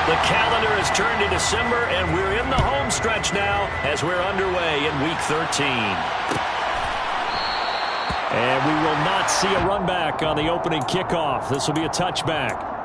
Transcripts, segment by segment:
The calendar has turned to December, and we're in the home stretch now as we're underway in Week 13. And we will not see a run back on the opening kickoff. This will be a touchback.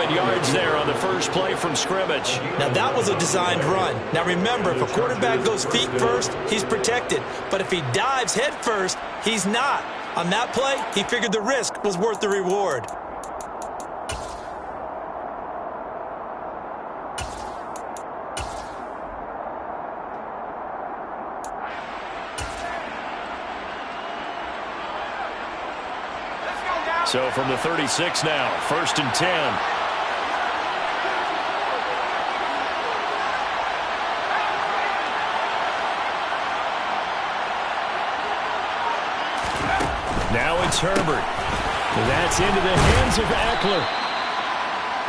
Yards there on the first play from scrimmage. Now that was a designed run. Now remember, if a quarterback goes feet first, he's protected. But if he dives head first, he's not. On that play, he figured the risk was worth the reward. So from the 36 now, 1st and 10. Now it's Herbert. That's into the hands of Eckler.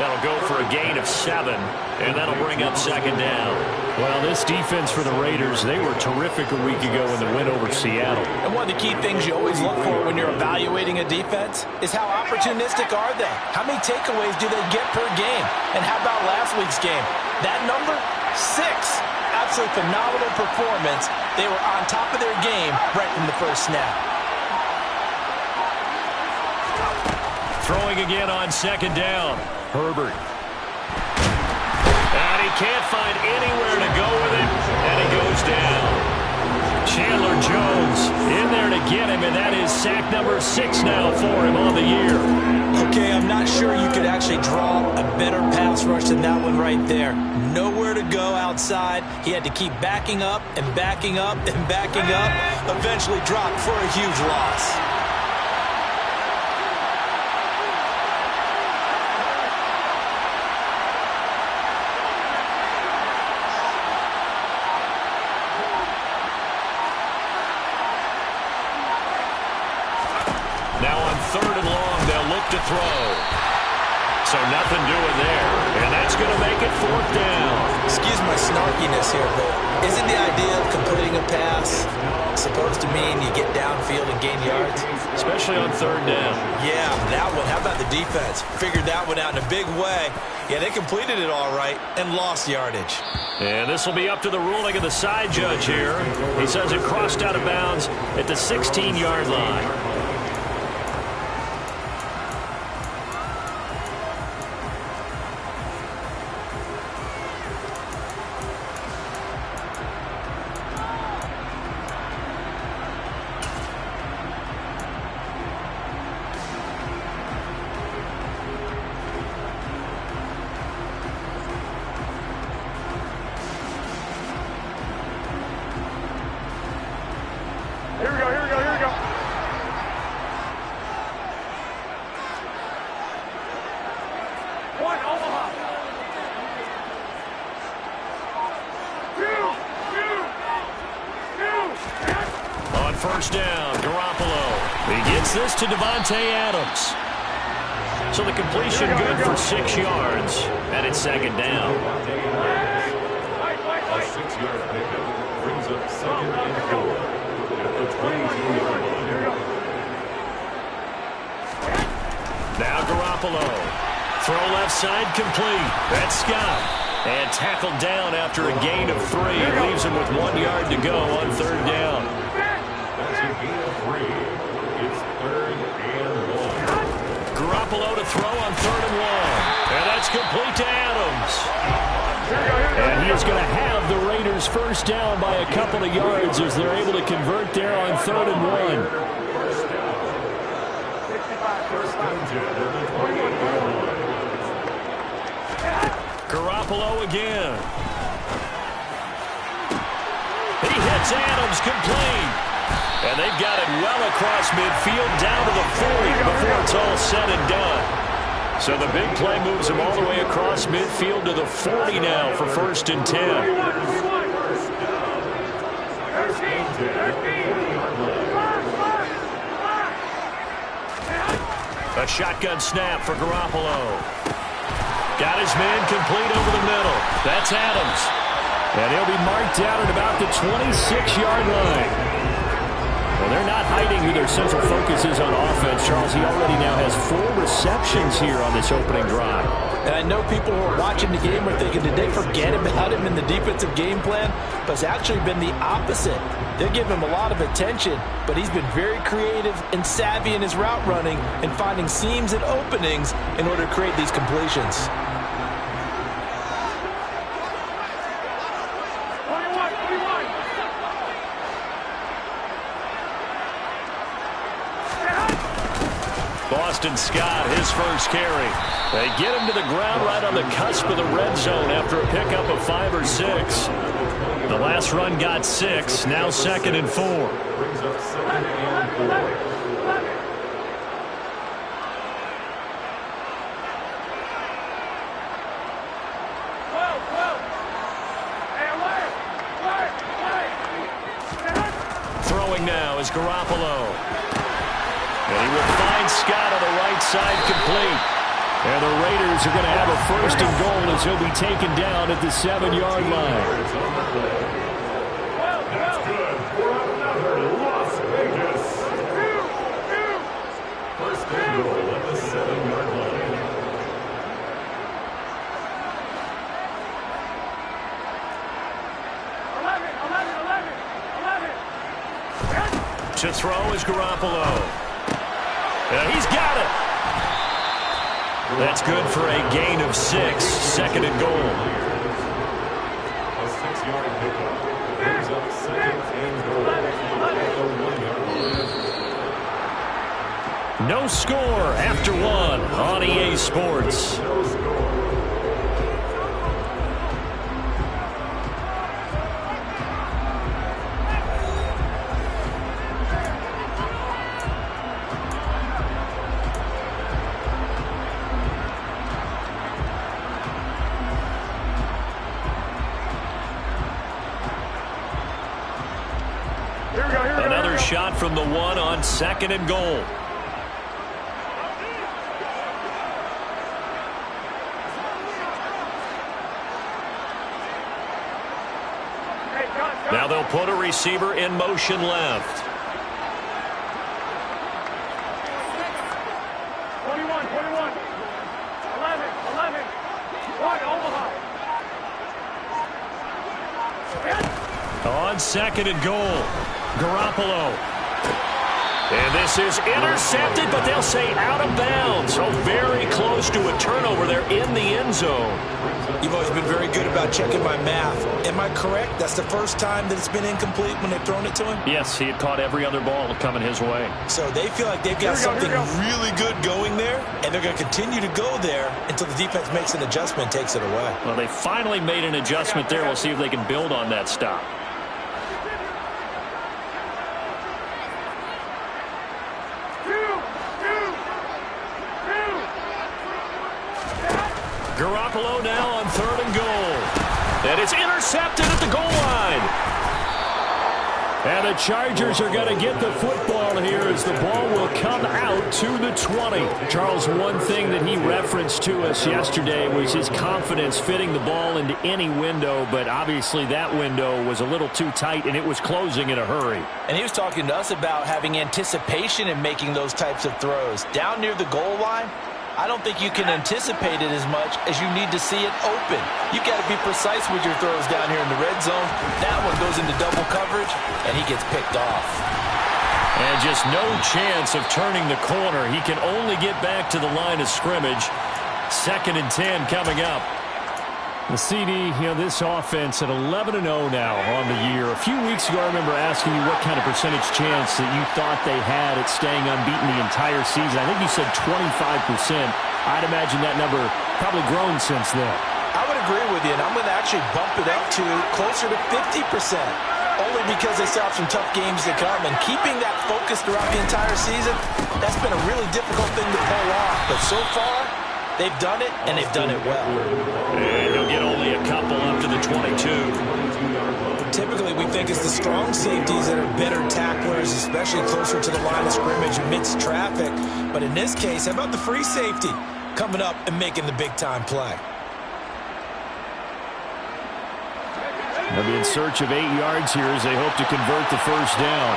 That'll go for a gain of 7, and that'll bring up 2nd down. Well, this defense for the Raiders, they were terrific a week ago in the win over Seattle. And one of the key things you always look for when you're evaluating a defense is how opportunistic are they? How many takeaways do they get per game? And how about last week's game? That number? 6. Absolutely phenomenal performance. They were on top of their game right from the first snap. Throwing again on 2nd down. Herbert. And he can't find anywhere to go with it, and he goes down. Chandler Jones in there to get him, and that is sack number 6 now for him on the year. Okay, I'm not sure you could actually draw a better pass rush than that one right there. Nowhere to go outside. He had to keep backing up and backing up and backing up. Eventually dropped for a huge loss. To throw. So nothing doing there. And that's going to make it 4th down. Excuse my snarkiness here, but isn't the idea of completing a pass supposed to mean you get downfield and gain yards? Especially on 3rd down. Yeah, that one. How about the defense? Figured that one out in a big way. Yeah, they completed it all right and lost yardage. And this will be up to the ruling of the side judge here. He says it crossed out of bounds at the 16-yard line. First down, Garoppolo. He gets this to Davante Adams. So the completion good for 6 yards, and it's 2nd down. A 6-yard pickup brings up 2nd and 4 at the 22-yard line. Now Garoppolo. Throw left side complete. That's Scott. And tackled down after a gain of 3. Leaves him with 1 yard to go on 3rd down. That's a gain of 3. It's 3rd and 1. Garoppolo to throw on 3rd and 1. And that's complete is going to have the Raiders first down by a couple of yards as they're able to convert there on 3rd and 1. Garoppolo again. He hits Adams complete. And they've got it well across midfield down to the 40 before it's all said and done. So the big play moves him all the way across midfield to the 40 now for 1st and 10. A shotgun snap for Garoppolo. Got his man complete over the middle. That's Adams. And he'll be marked out at about the 26-yard line. Well, they're not hiding who their central focus is on offense, Charles. He already now has 4 receptions here on this opening drive. And I know people who are watching the game are thinking, did they forget about him in the defensive game plan? But it's actually been the opposite. They're giving him a lot of attention, but he's been very creative and savvy in his route running and finding seams and openings in order to create these completions. Boston Scott, his first carry. They get him to the ground right on the cusp of the red zone after a pickup of 5 or 6. The last run got 6, now 2nd and 4. Brings up 2nd and 4. Throwing now is Garoppolo. And he will find Scott on the right side complete. And the Raiders are going to have a 1st and goal as he'll be taken down at the 7-yard line. That's good for another Las Vegas. 1st and goal at the 7-yard line. To throw is Garoppolo. He's got it. That's good for a gain of 6. 2nd and goal. A 6-yard pickup. Brings up 2nd and goal. No score after 1 on EA Sports. No score. Another shot from the 1 on 2nd and goal. Now they'll put a receiver in motion left. 21, 11, 1, Omaha. On 2nd and goal, Garoppolo. And this is intercepted, but they'll say out of bounds. So very close to a turnover there in the end zone. You've always been very good about checking my math. Am I correct? That's the first time that it's been incomplete when they've thrown it to him? Yes, he had caught every other ball coming his way. So they feel like they've got something really good going there, and they're going to continue to go there until the defense makes an adjustment, takes it away. Well, they finally made an adjustment there. We'll see if they can build on that stop. Garoppolo now on 3rd and goal. And it's intercepted at the goal line. And the Chargers are going to get the football here as the ball will come out to the 20. Charles, one thing that he referenced to us yesterday was his confidence fitting the ball into any window, but obviously that window was a little too tight and it was closing in a hurry. And he was talking to us about having anticipation in making those types of throws. Down near the goal line, I don't think you can anticipate it as much as you need to see it open. You've got to be precise with your throws down here in the red zone. That one goes into double coverage, and he gets picked off. And just no chance of turning the corner. He can only get back to the line of scrimmage. 2nd and 10 coming up. The CD, this offense at 11-0 now on the year. A few weeks ago, I remember asking you what kind of percentage chance that you thought they had at staying unbeaten the entire season. I think you said 25%. I'd imagine that number probably grown since then. I would agree with you, and I'm going to actually bump it up to closer to 50%, only because they still have some tough games to come. And keeping that focus throughout the entire season, that's been a really difficult thing to pull off. But so far, they've done it, and they've done it well. And he'll get only a couple up to the 22. Typically, we think it's the strong safeties that are better tacklers, especially closer to the line of scrimmage amidst traffic. But in this case, how about the free safety coming up and making the big-time play? They'll be in search of 8 yards here as they hope to convert the first down.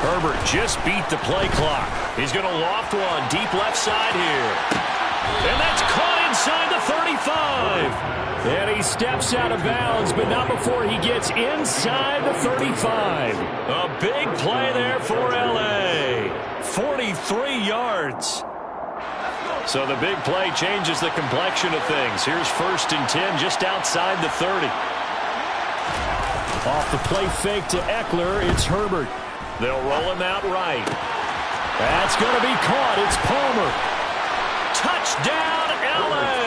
Herbert just beat the play clock. He's going to loft one deep left side here. And that's caught inside the 35. And he steps out of bounds, but not before he gets inside the 35. A big play there for L.A. 43 yards. So the big play changes the complexion of things. Here's 1st and 10 just outside the 30. Off the play fake to Eckler, it's Herbert. They'll roll him out right. That's going to be caught. It's Palmer. Touchdown, L.A.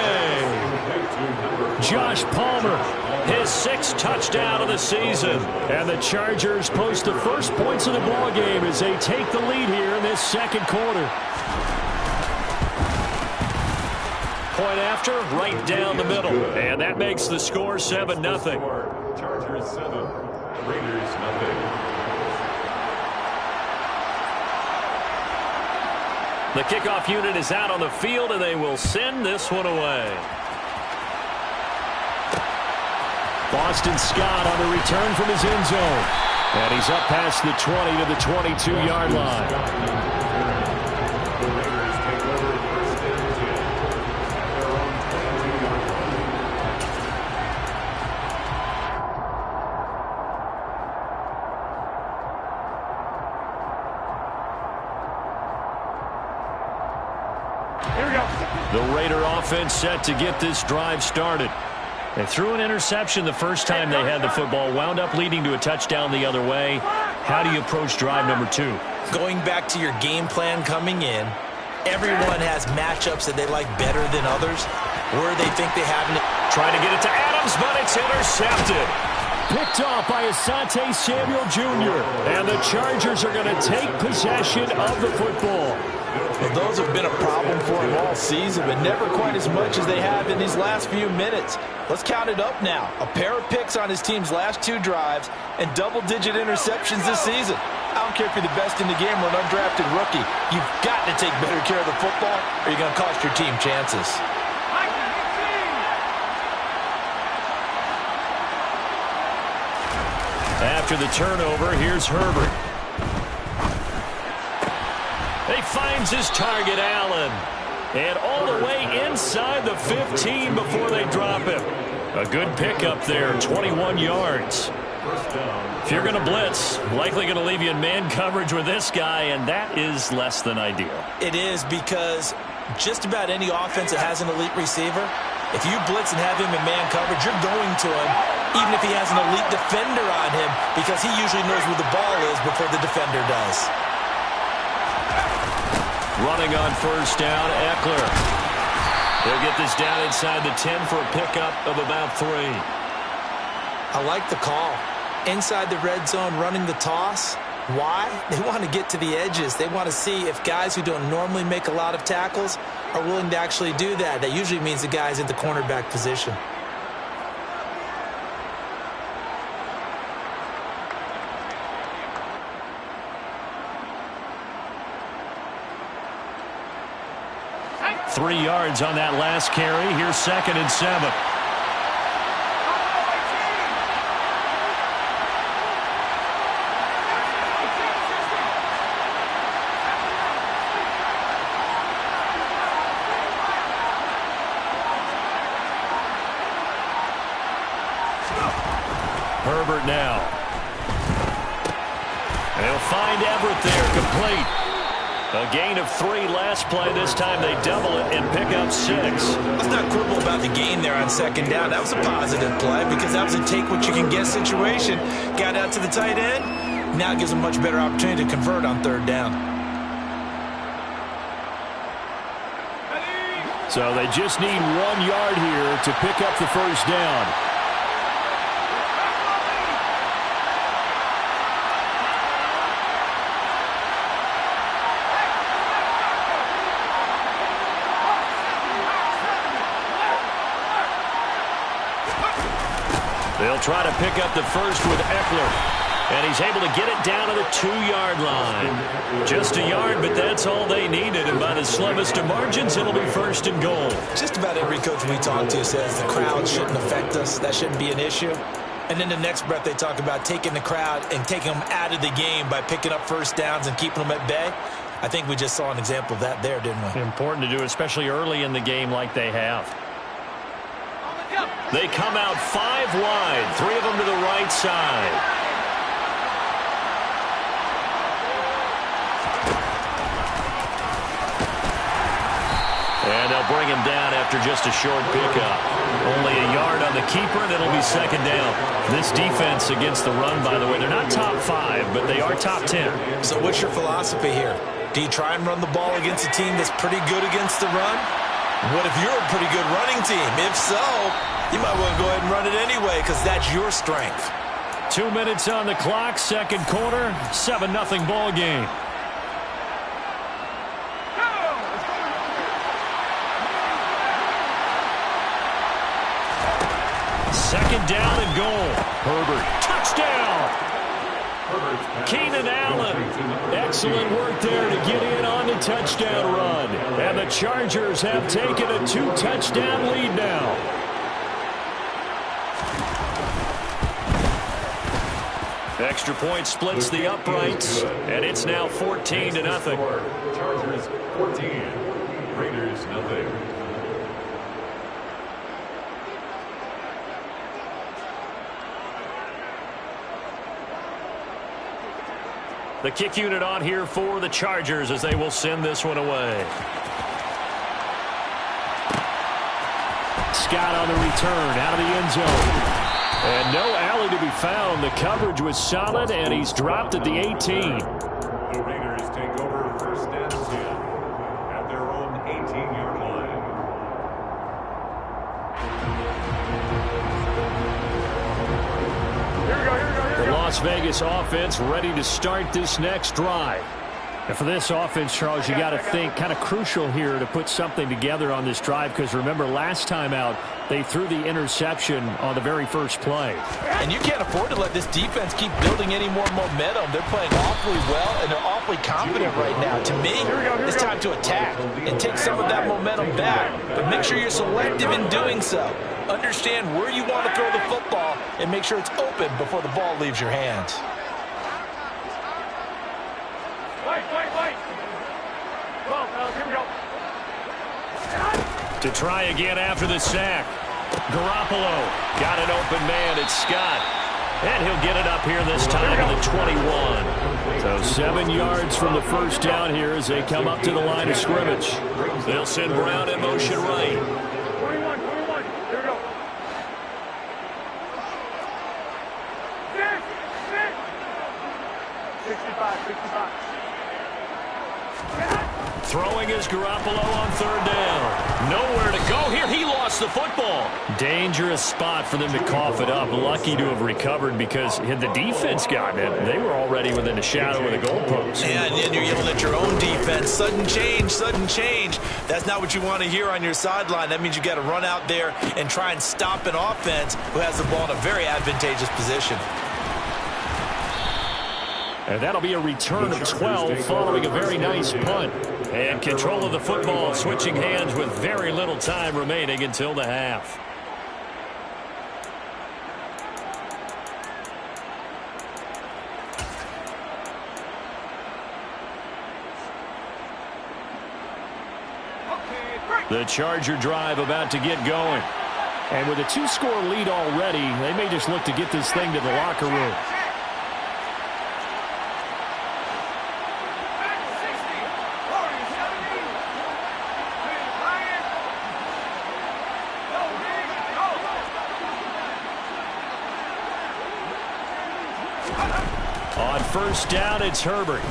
Josh Palmer, his 6th touchdown of the season. And the Chargers post the first points of the ball game as they take the lead here in this second quarter. Point after, right down the middle. And that makes the score 7-0. Chargers 7, Raiders 0. The kickoff unit is out on the field, and they will send this one away. Boston Scott on the return from his end zone. And he's up past the 20 to the 22-yard line. The Raiders take over 1st and 10 at their own 22-yard Here we go. The Raider offense set to get this drive started. They threw an interception the first time they had the football, wound up leading to a touchdown the other way. How do you approach drive number 2? Going back to your game plan coming in, everyone has matchups that they like better than others, where they think they have it. Trying to get it to Adams, but it's intercepted. Picked off by Asante Samuel Jr. And the Chargers are going to take possession of the football. Well, those have been a problem for him all season, but never quite as much as they have in these last few minutes. Let's count it up now. A pair of picks on his team's last 2 drives and double-digit interceptions this season. I don't care if you're the best in the game or an undrafted rookie. You've got to take better care of the football or you're going to cost your team chances. After the turnover, here's Herbert. He finds his target, Allen. And all the way inside the 15 before they drop him. A good pickup there, 21 yards. If you're going to blitz, likely going to leave you in man coverage with this guy, and that is less than ideal. It is, because just about any offense that has an elite receiver, if you blitz and have him in man coverage, you're going to him, even if he has an elite defender on him, because he usually knows where the ball is before the defender does. Running on first down, Eckler. He'll get this down inside the 10 for a pickup of about 3. I like the call. Inside the red zone, running the toss. Why? They want to get to the edges. They want to see if guys who don't normally make a lot of tackles are willing to actually do that. That usually means the guy's in the cornerback position. – 3 yards on that last carry. Here's 2nd and 7. Herbert now. They'll find Everett there, complete. A gain of 3 last play. This time they double it and pick up 6. Let's not quibble about the gain there on second down. That was a positive play because that was a take-what-you-can-get situation. Got out to the tight end. Now it gives them a much better opportunity to convert on third down. So they just need 1 yard here to pick up the first down. They'll try to pick up the first with Eckler. And he's able to get it down to the 2-yard line. Just a yard, but that's all they needed. And by the slimmest of margins, it'll be first and goal. Just about every coach we talk to says the crowd shouldn't affect us. That shouldn't be an issue. And then the next breath they talk about taking the crowd and taking them out of the game by picking up first downs and keeping them at bay. I think we just saw an example of that there, didn't we? Important to do, especially early in the game like they have. They come out 5 wide, 3 of them to the right side. And they'll bring him down after just a short pickup. Only a yard on the keeper, and it'll be second down. This defense against the run, by the way, they're not top 5, but they are top 10. So what's your philosophy here? Do you try and run the ball against a team that's pretty good against the run? What if you're a pretty good running team? If so, you might want to go ahead and run it anyway because that's your strength. 2 minutes on the clock, second quarter, 7-0 ball game. Second down and goal. Herbert, touchdown! Keenan Allen, excellent work there to get in on the touchdown run. And the Chargers have taken a 2-touchdown lead now. Extra point splits the uprights, and it's now 14-0. Chargers 14, Raiders 0. The kick unit on here for the Chargers as they will send this one away. Scott on the return out of the end zone. And no alley to be found. The coverage was solid, and he's dropped at the 18. The Raiders take over first and 10 at their own 18-yard line. The Las Vegas offense ready to start this next drive. And for this offense, Charles, you got to think kind of crucial here to put something together on this drive because remember last time out they threw the interception on the very first play. And you can't afford to let this defense keep building any more momentum. They're playing awfully well and they're awfully confident right now. To me, it's time to attack and take some of that momentum back. But make sure you're selective in doing so. Understand where you want to throw the football and make sure it's open before the ball leaves your hands. Wait. Well, here we go. To try again after the sack. Garoppolo got an open man. It's Scott. And he'll get it up here this time to the 21. So 7 yards from the first down here as they come up to the line of scrimmage. They'll send Brown in motion right. 21. Here we go. 65. Throwing is Garoppolo on third down. Nowhere to go here. He lost the football. Dangerous spot for them to cough it up. Lucky to have recovered because had the defense gotten it, they were already within a shadow of the goalpost. Yeah, and then you're yelling at your own defense. Sudden change. That's not what you want to hear on your sideline. That means you got to run out there and try and stop an offense who has the ball in a very advantageous position. And that'll be a return of 12 following a very nice punt. And control of the football switching hands with very little time remaining until the half. The Charger drive about to get going. And with a 2-score lead already, they may just look to get this thing to the locker room. On first down, it's Herbert.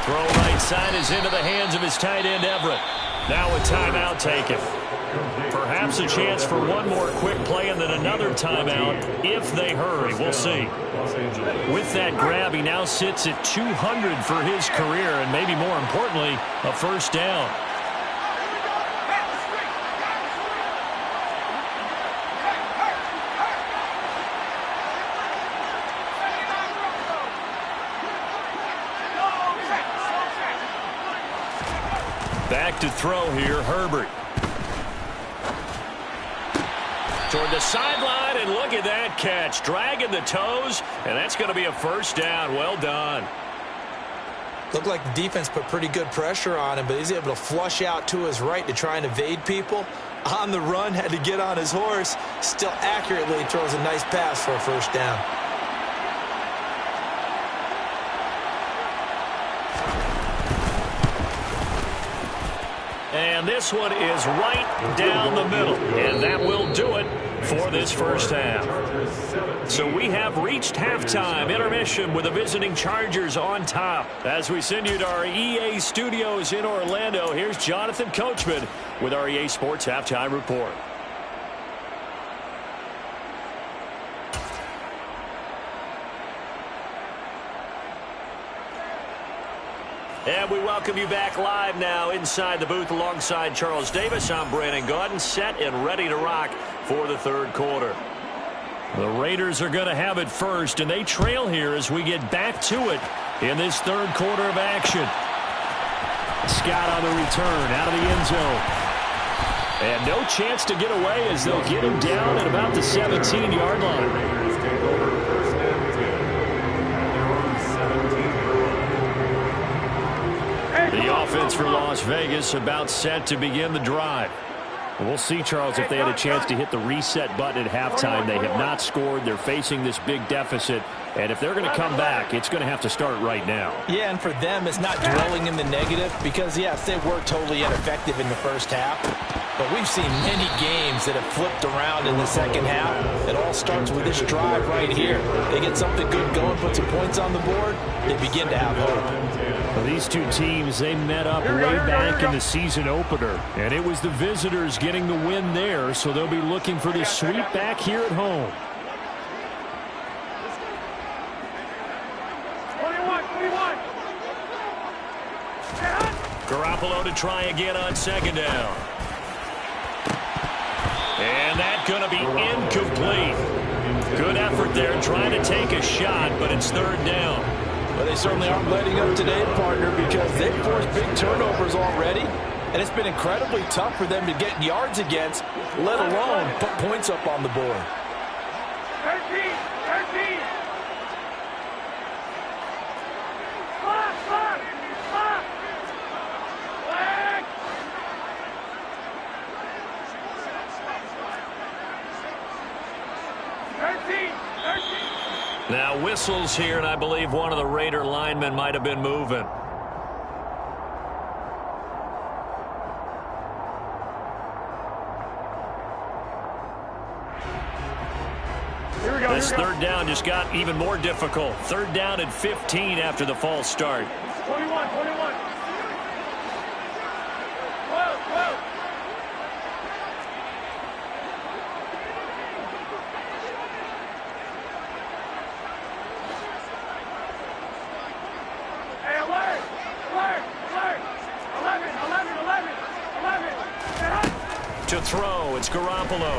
Throw right side is into the hands of his tight end, Everett. Now a timeout taken. Perhaps a chance for one more quick play and then another timeout if they hurry. We'll see. With that grab, he now sits at 200 for his career and maybe more importantly, a first down. Back to throw here, Herbert. Toward the sideline, and look at that catch. Dragging the toes, and that's going to be a first down. Well done. Looked like the defense put pretty good pressure on him, but he's able to flush out to his right to try and evade people. On the run, had to get on his horse. Still accurately throws a nice pass for a first down. And this one is right down the middle. And that will do it for this first half. So we have reached halftime intermission with the visiting Chargers on top. As we send you to our EA studios in Orlando, here's Jonathan Coachman with our EA Sports Halftime Report. And we welcome you back live now inside the booth alongside Charles Davis. I'm Brandon Gaudin, set and ready to rock for the third quarter. The Raiders are going to have it first, and they trail here as we get back to it in this third quarter of action. Scott on the return out of the end zone. And no chance to get away as they'll get him down at about the 17-yard line. The offense for Las Vegas about set to begin the drive. We'll see, Charles, if they had a chance to hit the reset button at halftime. They have not scored. They're facing this big deficit. And if they're going to come back, it's going to have to start right now. Yeah, and for them, it's not dwelling in the negative because, yes, they were totally ineffective in the first half. But we've seen many games that have flipped around in the second half. It all starts with this drive right here. They get something good going, put some points on the board, they begin to have hope. Well, these two teams, they met up way back in the season opener. And it was the visitors getting the win there, so they'll be looking for this sweep back here at home. 21. Garoppolo to try again on second down. And that's going to be incomplete. Good effort there trying to take a shot, but it's third down. Well, they certainly aren't letting up today, partner, because they've forced big turnovers already, and it's been incredibly tough for them to get yards against, let alone put points up on the board. 13. Now whistles here, and I believe one of the Raider linemen might have been moving. This third down just got even more difficult. Third down and 15 after the false start. 21. 12. Hey, alert! 11. To throw, it's Garoppolo.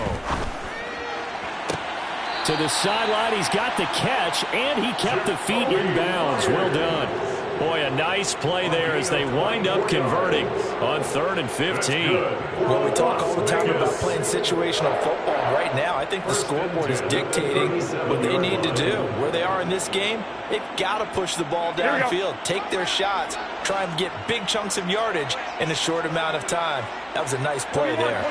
To the sideline, he's got the catch, and he kept the feet in bounds. Well done. Boy, a nice play there as they wind up converting on 3rd and 15. Well, we talk all the time about playing situational football. Right now, I think the scoreboard is dictating what they need to do. Where they are in this game, they've got to push the ball downfield, take their shots, try and get big chunks of yardage in a short amount of time. That was a nice play there.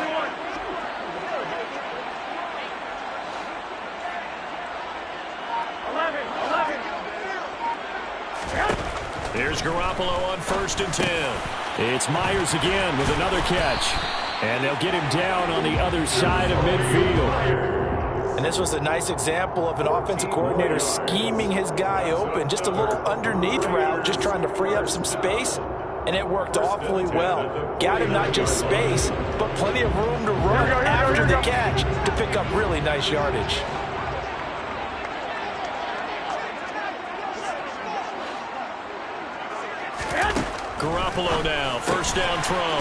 Garoppolo on 1st and 10. It's Myers again with another catch. And they'll get him down on the other side of midfield. And this was a nice example of an offensive coordinator scheming his guy open. Just a little underneath route, just trying to free up some space. And it worked awfully well. Got him not just space, but plenty of room to run after the catch to pick up really nice yardage. Garoppolo now, 1st down throw.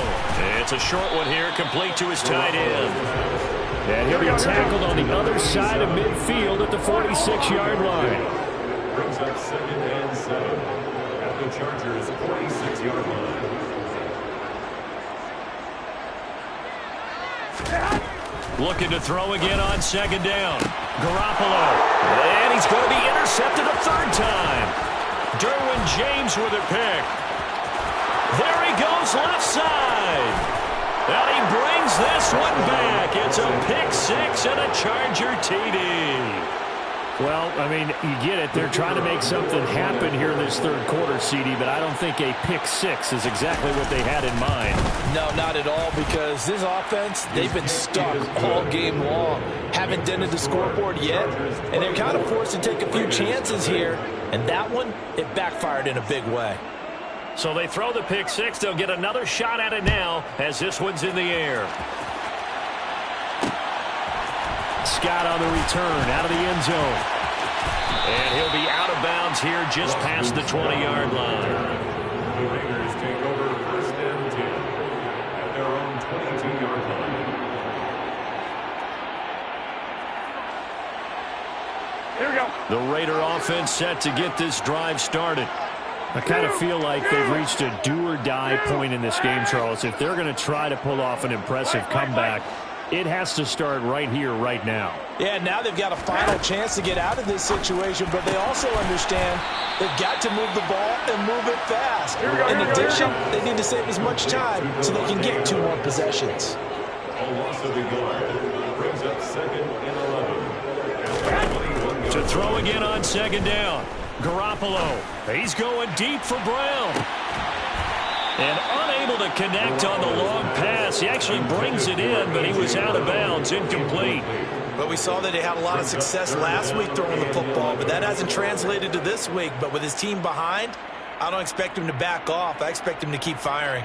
It's a short one here, complete to his tight end. And he'll be tackled on the other side of midfield at the 46-yard line. Brings up 2nd and 7 at the Chargers' 46-yard line. Looking to throw again on 2nd down. Garoppolo. And he's going to be intercepted a 3rd time. Derwin James with a pick. There he goes left side. And he brings this one back. It's a pick 6 and a Charger TD. Well, I mean, you get it. They're trying to make something happen here in this 3rd quarter, CD, but I don't think a pick 6 is exactly what they had in mind. No, not at all, because this offense, they've been stuck all game long. Haven't dented the scoreboard yet, and they're kind of forced to take a few chances here. And that one, it backfired in a big way. So they throw the pick 6. They'll get another shot at it now as this one's in the air. Scott on the return out of the end zone. And he'll be out of bounds here just past the 20-yard line. The Raiders take over 1st and 10 at their own 22-yard line. Here we go. The Raider offense set to get this drive started. I kind of feel like they've reached a do-or-die point in this game, Charles. If they're going to try to pull off an impressive comeback, it has to start right here, right now. Yeah, now they've got a final chance to get out of this situation, but they also understand they've got to move the ball and move it fast. In addition, they need to save as much time so they can get 2 more possessions. A loss of the yard brings up 2nd and 11. To throw again on 2nd down. Garoppolo. He's going deep for Brown. And unable to connect on the long pass. He actually brings it in, but he was out of bounds, incomplete. But we saw that they had a lot of success last week throwing the football, but that hasn't translated to this week. But with his team behind, I don't expect him to back off. I expect him to keep firing.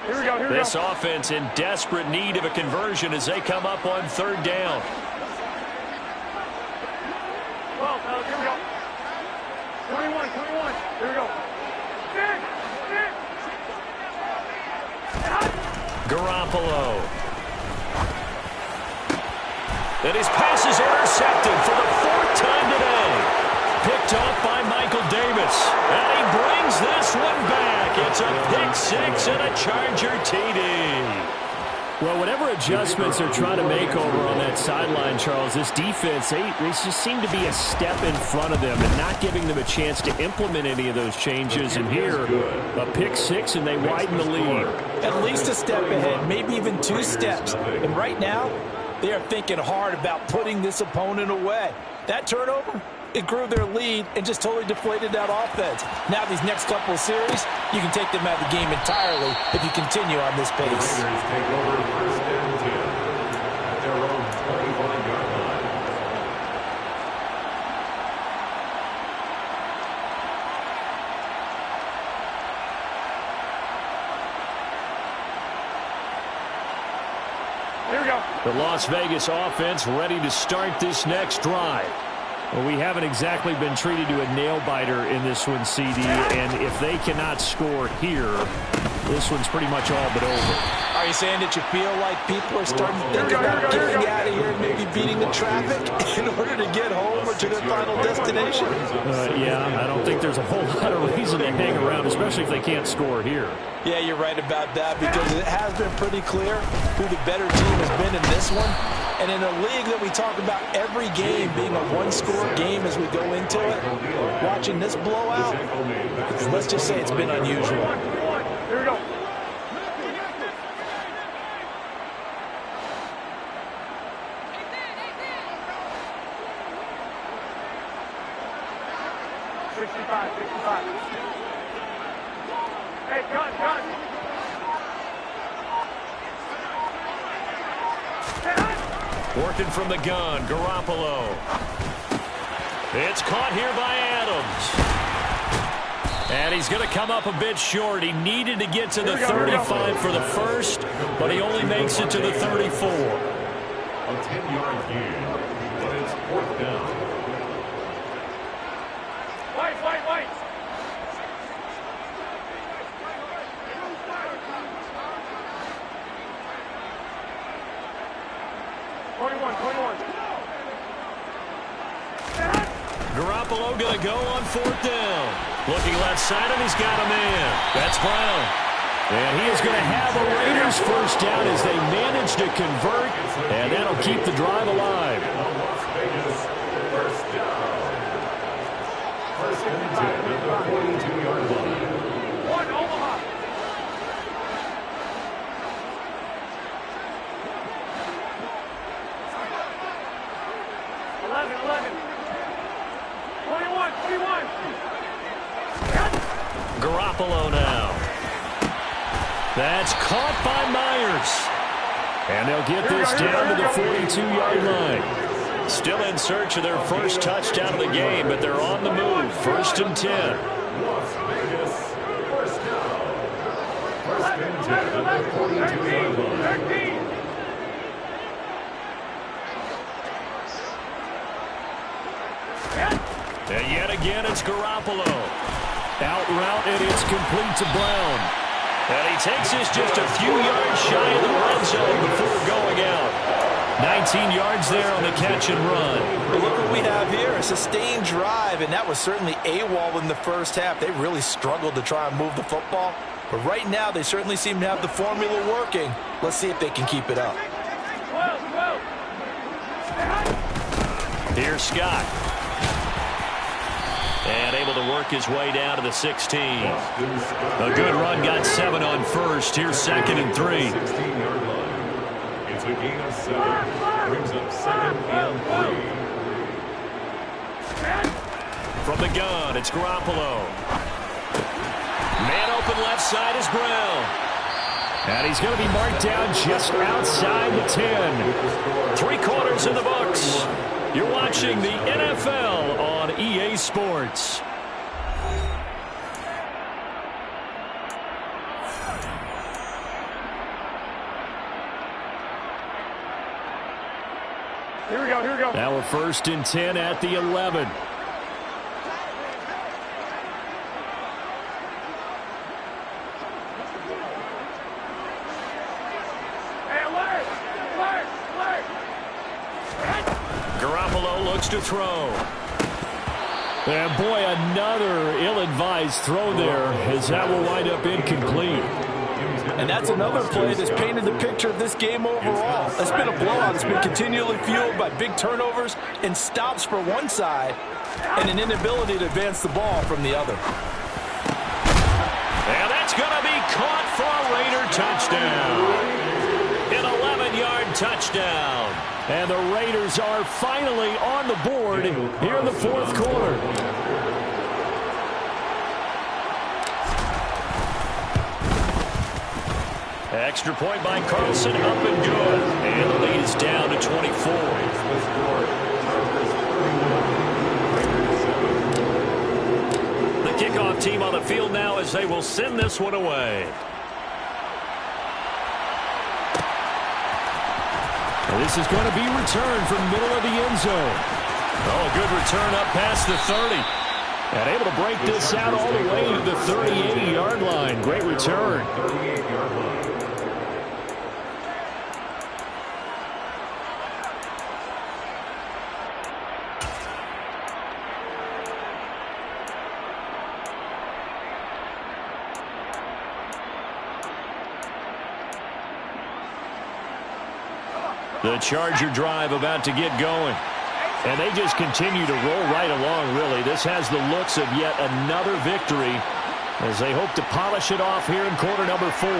Here we go, here we This go. offense in desperate need of a conversion as they come up on 3rd down. Well, here we go. 21, 21. Here we go. Garoppolo. And his pass is intercepted for the 4th time today. Picked off by Michael Davis. And he brings this one back. It's a pick 6 and a Charger TD. Well, whatever adjustments they're trying to make over on that sideline, Charles, this defense, they just seem to be a step in front of them and not giving them a chance to implement any of those changes. And here, a pick 6, and they widen the lead. At least a step ahead, maybe even 2 steps. And right now, they are thinking hard about putting this opponent away. That turnover, it grew their lead and just totally deflated that offense. Now these next couple of series, you can take them out of the game entirely if you continue on this pace. The Raiders take over 1st and 10 at their own 25-yard line. Here we go. The Las Vegas offense ready to start this next drive. Well, we haven't exactly been treated to a nail-biter in this one, CD, and if they cannot score here, this one's pretty much all but over. Are you saying that you feel like people are starting to think about getting out of here and maybe beating the traffic in order to get home or to their final destination? Yeah, I don't think there's a whole lot of reason to hang around, especially if they can't score here. Yeah, you're right about that because it has been pretty clear who the better team has been in this one. And in a league that we talk about every game being a one-score game as we go into it, watching this blowout, let's just say it's been unusual. Here we go. Sixty-five. Gun, gun. Working from the gun, Garoppolo. It's caught here by Adams. And he's going to come up a bit short. He needed to get to the 35 for the first, but he only makes it to the 34. A 10-yard gain, but it's 4th down. White, white, white. Garoppolo going to go on 4th down. Looking left side, and he's got a man. That's Brown. And he is going to have a Raiders first down as they manage to convert, and that'll keep the drive alive. Las Vegas, first down. First and 10 at the 42-yard line. One, Omaha. Eleven. 21. Garoppolo now. That's caught by Myers. And they'll get this down to the 42-yard line. Still in search of their first touchdown of the game, but they're on the move. 1st and 10. Las Vegas, first down. First and 10 at the 42-yard line. 13. And yet again, it's Garoppolo. Out route, and it's complete to Brown. And he takes this just a few yards shy of the red zone before going out. 19 yards there on the catch and run. But look what we have here, a sustained drive, and that was certainly AWOL in the first half. They really struggled to try and move the football. But right now, they certainly seem to have the formula working. Let's see if they can keep it up. 12. Here's Scott. And able to work his way down to the 16. A good run, got 7 on first. Here's 2nd and 3. 16-yard line. It's a gain of 7. Brings up 2nd and 3. From the gun, it's Garoppolo. Man open left side is Brown. And he's going to be marked down just outside the 10. 3 quarters in the books. You're watching the NFL on EA Sports. Here we go. Now we're 1st and 10 at the 11. Garoppolo looks to throw. And boy, another ill-advised throw there, as that will wind up incomplete. And that's another play that's painted the picture of this game overall. It's been a blowout. It's been continually fueled by big turnovers and stops for one side and an inability to advance the ball from the other. And that's going to be caught for a Raider touchdown. An 11-yard touchdown. And the Raiders are finally on the board here in the 4th quarter. Extra point by Carlson, up and good. And the lead is down to 24. The kickoff team on the field now as they will send this one away. This is going to be returned from the middle of the end zone. Oh, a good return up past the 30. And able to break this out all the way to the 38-yard line. Great return. 38-yard line. The Charger drive about to get going. And they just continue to roll right along, really. This has the looks of yet another victory as they hope to polish it off here in quarter number 4.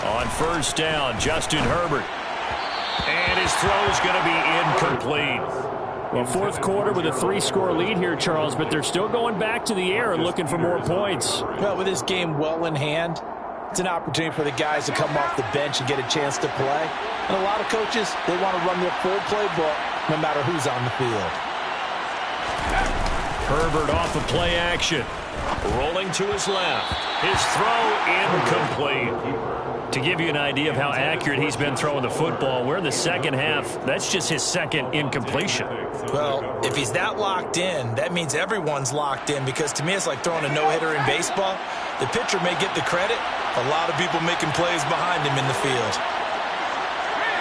On first down. Justin Herbert. And his throw's going to be incomplete. Well, fourth quarter with a 3-score lead here, Charles, but they're still going back to the air and looking for more points. Well, with this game well in hand, it's an opportunity for the guys to come off the bench and get a chance to play. And a lot of coaches, they want to run their full playbook no matter who's on the field. Herbert off of play action. Rolling to his left. His throw incomplete. To give you an idea of how accurate he's been throwing the football, we're in the second half. That's just his second incompletion. Well, if he's that locked in, that means everyone's locked in, because to me it's like throwing a no-hitter in baseball. The pitcher may get the credit. A lot of people making plays behind him in the field.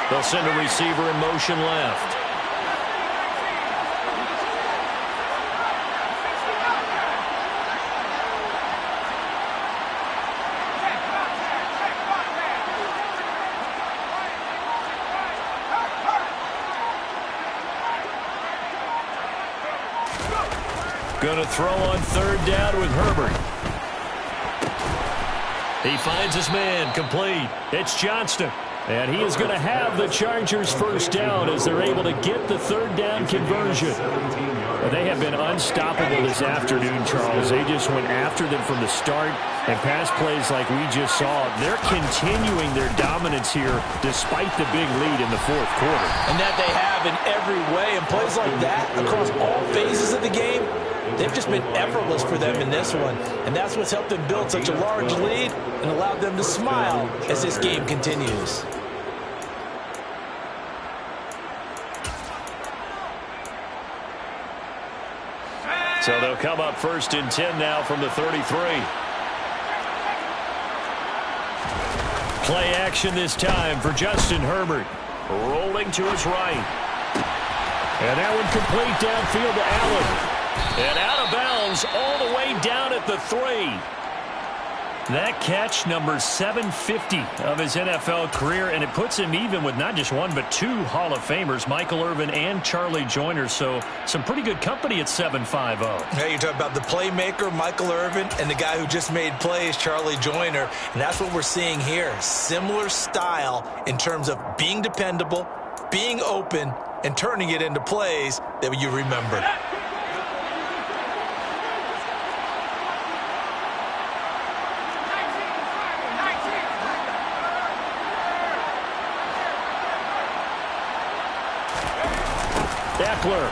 They'll send a receiver in motion left. Going to throw on third down with Herbert. He finds his man, complete. It's Johnston. And he is going to have the Chargers first down as they're able to get the third down conversion. They have been unstoppable this afternoon, Charles. They just went after them from the start, and pass plays like we just saw. They're continuing their dominance here despite the big lead in the fourth quarter. And that they have in every way. And plays like that across all phases of the game, they've just been effortless for them in this one. And that's what's helped them build such a large lead and allowed them to smile as this game continues. So they'll come up first and 10 now from the 33. Play action this time for Justin Herbert. Rolling to his right. And that one complete downfield to Allen. And out of bounds all the way down at the 3. That catch, number 750 of his NFL career, and it puts him even with not just one but two Hall of Famers, Michael Irvin and Charlie Joyner. So some pretty good company at 750. Hey, you're talking about the playmaker, Michael Irvin, and the guy who just made plays, Charlie Joyner. And that's what we're seeing here. Similar style in terms of being dependable, being open, and turning it into plays that you remember. Eckler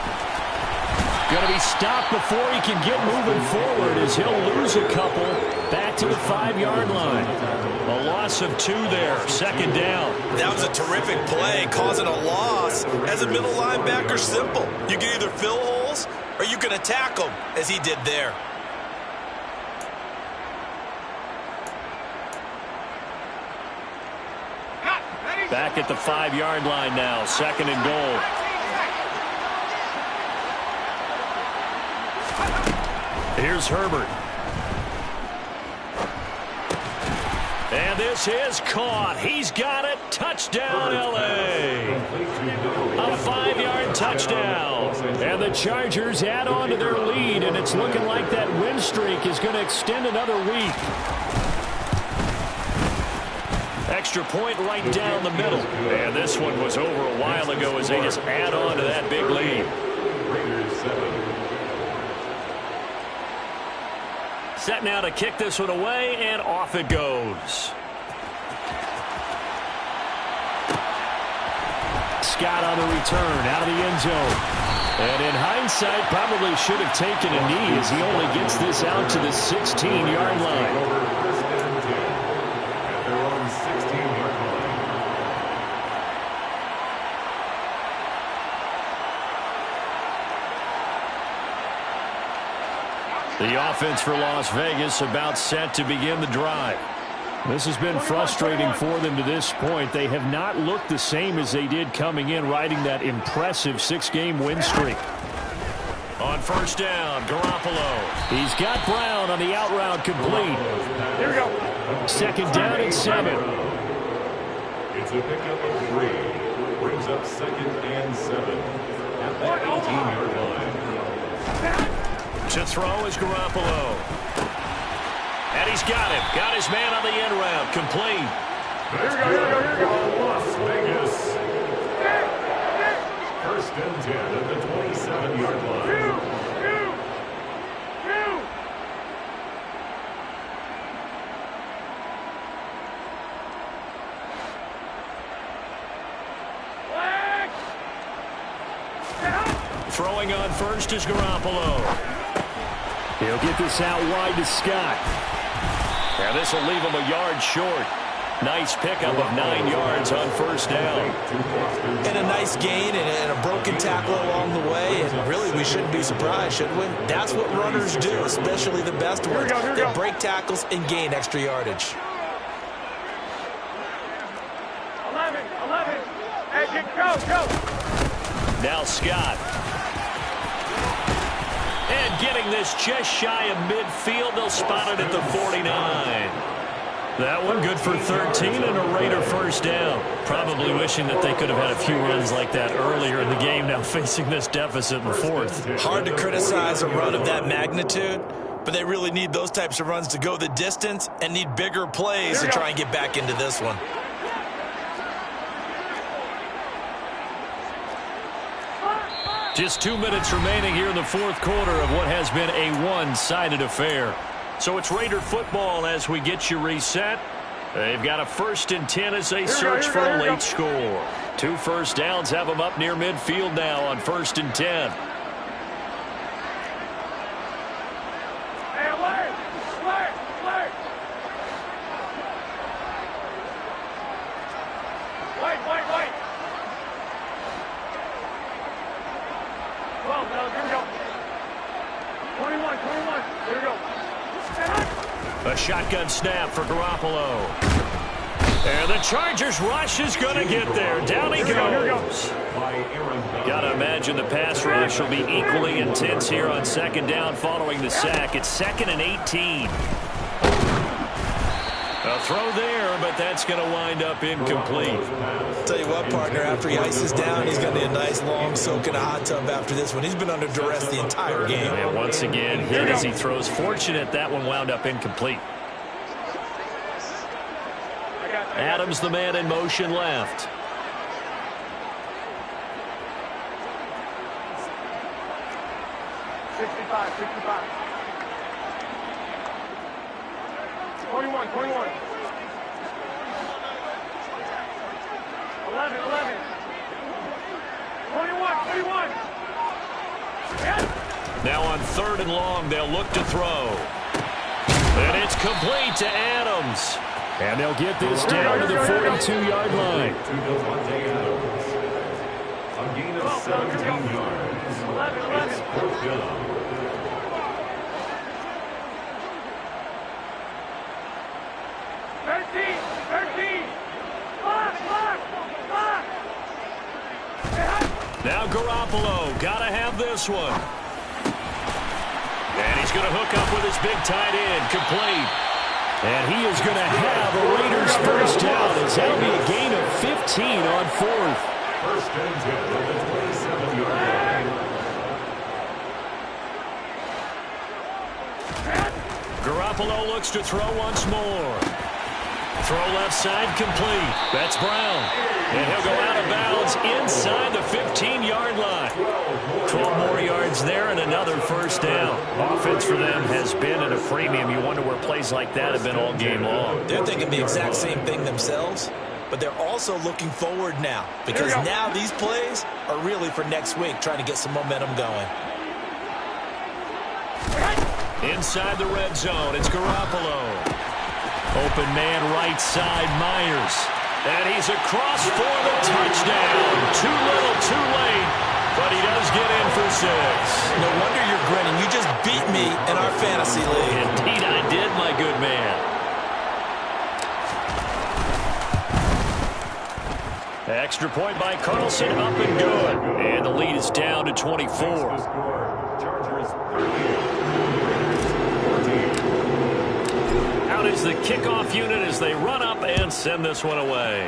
going to be stopped before he can get moving forward as he'll lose a couple back to the 5-yard line. A loss of 2 there, second down. That was a terrific play, causing a loss. As a middle linebacker, simple. You can either fill holes or you can attack them, as he did there. Back at the 5-yard line now, second and goal. Here's Herbert. And this is caught. He's got it. Touchdown, L.A. A 5-yard touchdown. And the Chargers add on to their lead, and it's looking like that win streak is going to extend another week. Extra point right down the middle. And this one was over a while ago as they just add on to that big lead. Set now to kick this one away, and off it goes. Scott on the return, out of the end zone. And in hindsight, probably should have taken a knee as he only gets this out to the 16-yard line. The offense for Las Vegas about set to begin the drive. This has been frustrating for them to this point. They have not looked the same as they did coming in, riding that impressive 6-game win streak. On first down, Garoppolo. He's got Brown on the out route complete. Here we go. Second down and 7. It's a pickup of 3. Brings up second and 7 at the 18-yard line. To throw is Garoppolo. And he's got him. Got his man on the end route. Complete. Las Vegas. First and 10 at the 27-yard line. Throwing on first is Garoppolo. He'll get this out wide to Scott. And this will leave him a yard short. Nice pickup of 9 yards on first down. And a nice gain and a broken tackle along the way. And really, we shouldn't be surprised, should we? That's what runners do, especially the best ones. They break tackles and gain extra yardage. 11. Hey, go. Now Scott. And getting this just shy of midfield. They'll spot it at the 49. That one good for 13 and a Raider first down. Probably wishing that they could have had a few runs like that earlier in the game, now facing this deficit in the fourth. Hard to criticize a run of that magnitude, but they really need those types of runs to go the distance and need bigger plays to try and get back into this one. Just 2 minutes remaining here in the fourth quarter of what has been a one-sided affair. So it's Raider football as we get you reset. They've got a 1st and 10 as they search for a late score. 2 first downs have them up near midfield now on 1st and 10. Hey, alert! Wait. 12, now, here we go. 21, here we go. A shotgun snap for Garoppolo. And the Chargers rush is going to get there. Down he goes. Got to imagine the pass rush will be equally intense here on 2nd down following the sack. It's 2nd and 18. A throw there, but that's going to wind up incomplete. Tell you what, partner, after he ices down, he's going to need a nice long soak in a hot tub after this one. He's been under duress the entire game. And once again, hit as he throws. Fortunate that one wound up incomplete. Adams, the man in motion left. $65. 21. 11. 21. Now on 3rd and long, they'll look to throw. And it's complete to Adams. And they'll get this down to the 42-yard line. A gain of 17 yards. 11. It's 4th down. 13. Block. Now Garoppolo, gotta have this one. And he's going to hook up with his big tight end, complete. And he is going to have a Raiders first down. As that'll be a gain of 15 on 4th. 1st and 10 at the 27-yard line. Garoppolo looks to throw once more. Throw left side, complete. That's Brown. And he'll go out of bounds inside the 15-yard line. 12 more yards there and another first down. Offense for them has been at a premium. You wonder where plays like that have been all game long. They're thinking the exact same thing themselves, but they're also looking forward now because now these plays are really for next week, trying to get some momentum going. Inside the red zone, it's Garoppolo. Open man right side, Myers. And he's across for the touchdown. Too little, too late, but he does get in for 6. No wonder you're grinning. You just beat me in our fantasy league. Indeed I did, my good man. Extra point by Carlson, up and good. And the lead is down to 24. Chargers 38. Out is the kickoff unit as they run up and send this one away.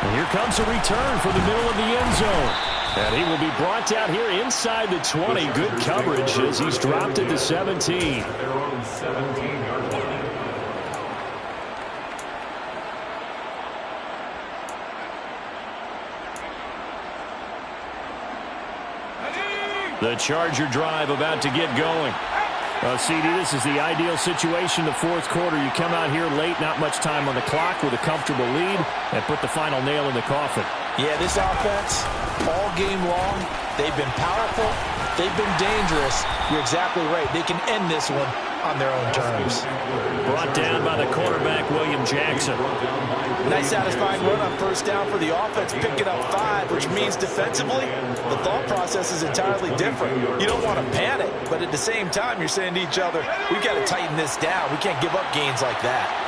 And here comes a return for the middle of the end zone. And he will be brought down here inside the 20. Good coverage as he's dropped at the 17. Their own 17-yard line. The Charger drive about to get going. CD, this is the ideal situation, the fourth quarter. You come out here late, not much time on the clock, with a comfortable lead, and put the final nail in the coffin. Yeah, this offense, all game long, they've been powerful, they've been dangerous. You're exactly right. They can end this one on their own terms. Brought down by the quarterback, William Jackson. Nice satisfying run on first down for the offense, picking up 5, which means defensively, the thought process is entirely different. You don't want to panic, but at the same time, you're saying to each other, we've got to tighten this down. We can't give up gains like that.